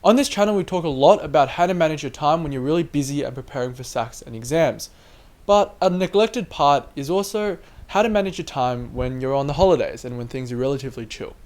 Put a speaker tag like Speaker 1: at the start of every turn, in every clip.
Speaker 1: On this channel, we talk a lot about how to manage your time when you're really busy and preparing for SACs and exams. But a neglected part is also how to manage your time when you're on the holidays and when things are relatively chill.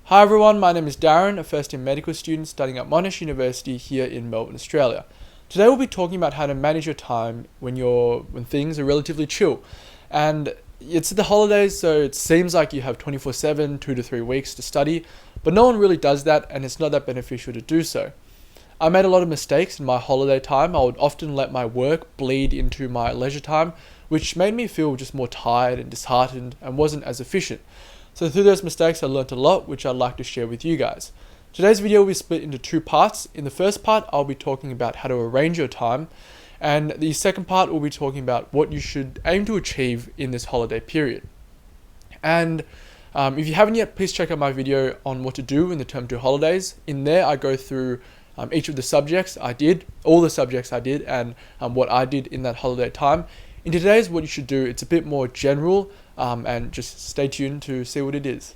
Speaker 1: Hi everyone, my name is Darren, a first-year medical student studying at Monash University here in Melbourne, Australia. Today we'll be talking about how to manage your time when things are relatively chill. And it's the holidays, so it seems like you have 24/7, 2 to 3 weeks to study, but no one really does that, and it's not that beneficial to do so. I made a lot of mistakes in my holiday time. I would often let my work bleed into my leisure time, which made me feel just more tired and disheartened and wasn't as efficient. So through those mistakes, I learned a lot, which I'd like to share with you guys. Today's video will be split into two parts. In the first part, I'll be talking about how to arrange your time. And the second part, we'll be talking about what you should aim to achieve in this holiday period. And if you haven't yet, please check out my video on what to do in the term 2 holidays. In there, I go through each of the subjects I did, all the subjects I did, and what I did in that holiday time. In today's what you should do, it's a bit more general, and just stay tuned to see what it is.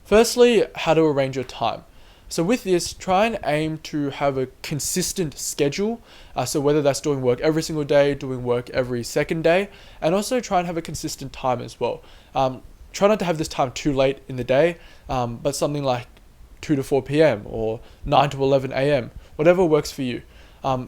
Speaker 1: Firstly, how to arrange your time. So with this, try and aim to have a consistent schedule. So whether that's doing work every single day, doing work every second day, and also try and have a consistent time as well. Try not to have this time too late in the day, but something like 2 to 4 p.m. or 9 to 11 a.m., whatever works for you.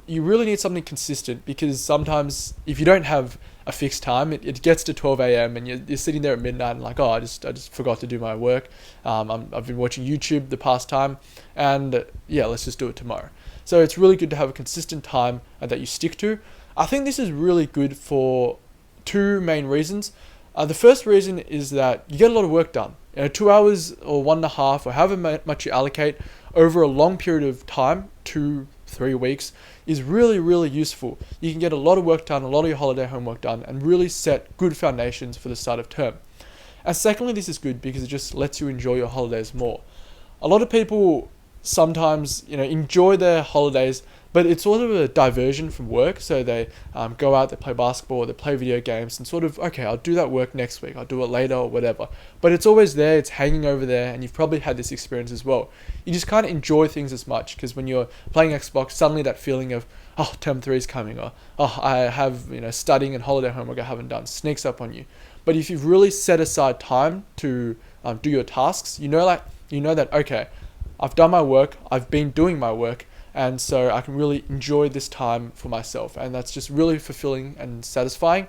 Speaker 1: You really need something consistent, because sometimes if you don't have a fixed time, it gets to 12 a.m. and you're sitting there at midnight and like, oh, I just forgot to do my work. I've been watching YouTube the past time, and yeah, let's just do it tomorrow. So it's really good to have a consistent time that you stick to. I think this is really good for two main reasons. The first reason is that you get a lot of work done. 2 hours or 1.5 or however much you allocate over a long period of time, 2-3 weeks, is really useful. You can get a lot of work done, a lot of your holiday homework done, and really set good foundations for the start of term. And secondly, this is good because it just lets you enjoy your holidays more. A lot of people sometimes enjoy their holidays, but it's sort of a diversion from work. So they go out, they play basketball, they play video games, and sort of, okay, I'll do that work next week, I'll do it later or whatever. But it's always there, it's hanging over there, and you've probably had this experience as well. You just can't enjoy things as much, because when you're playing Xbox, suddenly that feeling of, oh, term 3 is coming, or oh, I have studying and holiday homework I haven't done, sneaks up on you. But if you've really set aside time to do your tasks, you know that, okay, I've done my work, I've been doing my work, and so I can really enjoy this time for myself, and that's just really fulfilling and satisfying,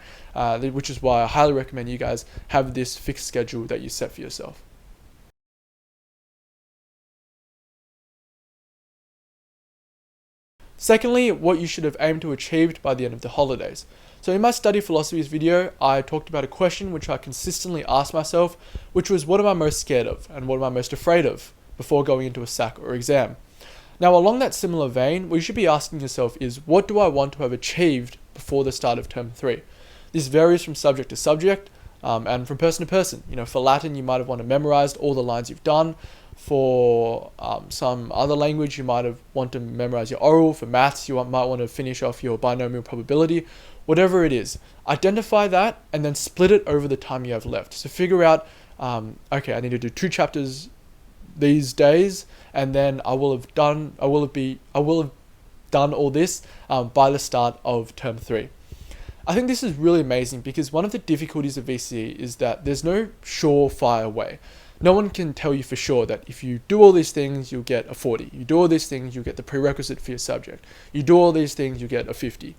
Speaker 1: which is why I highly recommend you guys have this fixed schedule that you set for yourself. Secondly, what you should have aimed to achieve by the end of the holidays. So in my study philosophies video, I talked about a question which I consistently asked myself, which was, what am I most scared of and what am I most afraid of before going into a SAC or exam? Now, along that similar vein, what you should be asking yourself is, what do I want to have achieved before the start of term 3? This varies from subject to subject and from person to person. For Latin, you might have wanted to memorize all the lines you've done. For some other language, you might have wanted to memorize your oral. For maths, you might want to finish off your binomial probability. Whatever it is, identify that and then split it over the time you have left. So figure out, okay, I need to do 2 chapters these days, and then I will have done all this by the start of term 3. I think this is really amazing, because one of the difficulties of VCE is that there's no surefire way. No one can tell you for sure that if you do all these things, you'll get a 40. You do all these things, you'll get the prerequisite for your subject. You do all these things, you get a 50.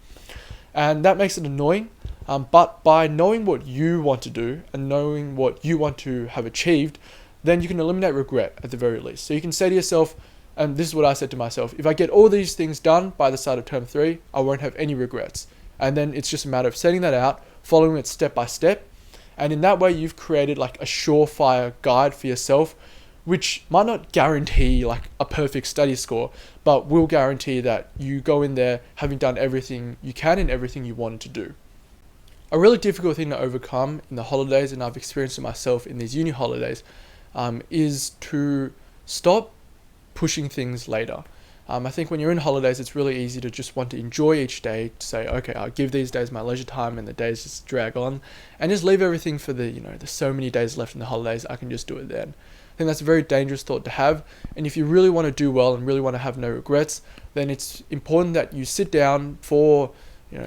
Speaker 1: And that makes it annoying. But by knowing what you want to do and knowing what you want to have achieved, then you can eliminate regret at the very least. So you can say to yourself, and this is what I said to myself, if I get all these things done by the start of term 3, I won't have any regrets. And then it's just a matter of setting that out, following it step by step. And in that way, you've created like a surefire guide for yourself, which might not guarantee like a perfect study score, but will guarantee that you go in there having done everything you can and everything you wanted to do. A really difficult thing to overcome in the holidays, and I've experienced it myself in these uni holidays, is to stop pushing things later. I think when you're in holidays, it's really easy to just want to enjoy each day, to say, okay, I'll give these days my leisure time and the days just drag on, and just leave everything for there's so many days left in the holidays, I can just do it then. I think that's a very dangerous thought to have, and if you really want to do well and really want to have no regrets, then it's important that you sit down for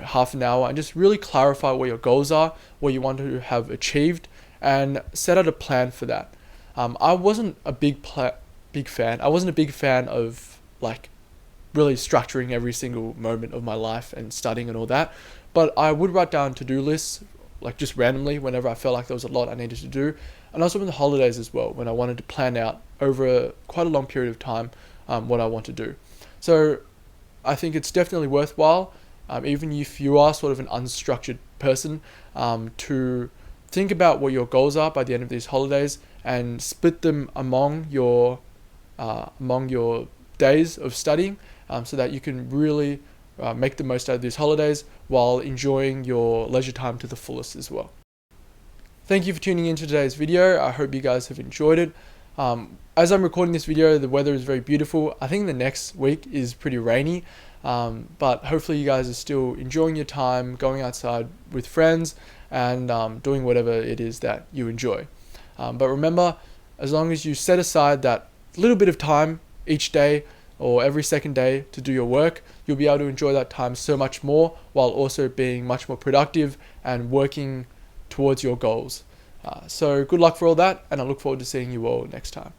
Speaker 1: half an hour and just really clarify what your goals are, what you want to have achieved, and set out a plan for that. I wasn't a big fan. I wasn't a big fan of like really structuring every single moment of my life and studying and all that, but I would write down to-do lists like just randomly whenever I felt like there was a lot I needed to do, and also in the holidays as well, when I wanted to plan out over quite a long period of time what I want to do. So I think it's definitely worthwhile, even if you are sort of an unstructured person, to think about what your goals are by the end of these holidays and split them among your days of studying, so that you can really make the most out of these holidays while enjoying your leisure time to the fullest as well. Thank you for tuning into today's video. I hope you guys have enjoyed it. As I'm recording this video, the weather is very beautiful. I think the next week is pretty rainy, but hopefully you guys are still enjoying your time, going outside with friends, and doing whatever it is that you enjoy. But remember, as long as you set aside that little bit of time each day or every second day to do your work, you'll be able to enjoy that time so much more, while also being much more productive and working towards your goals. So good luck for all that, and I look forward to seeing you all next time.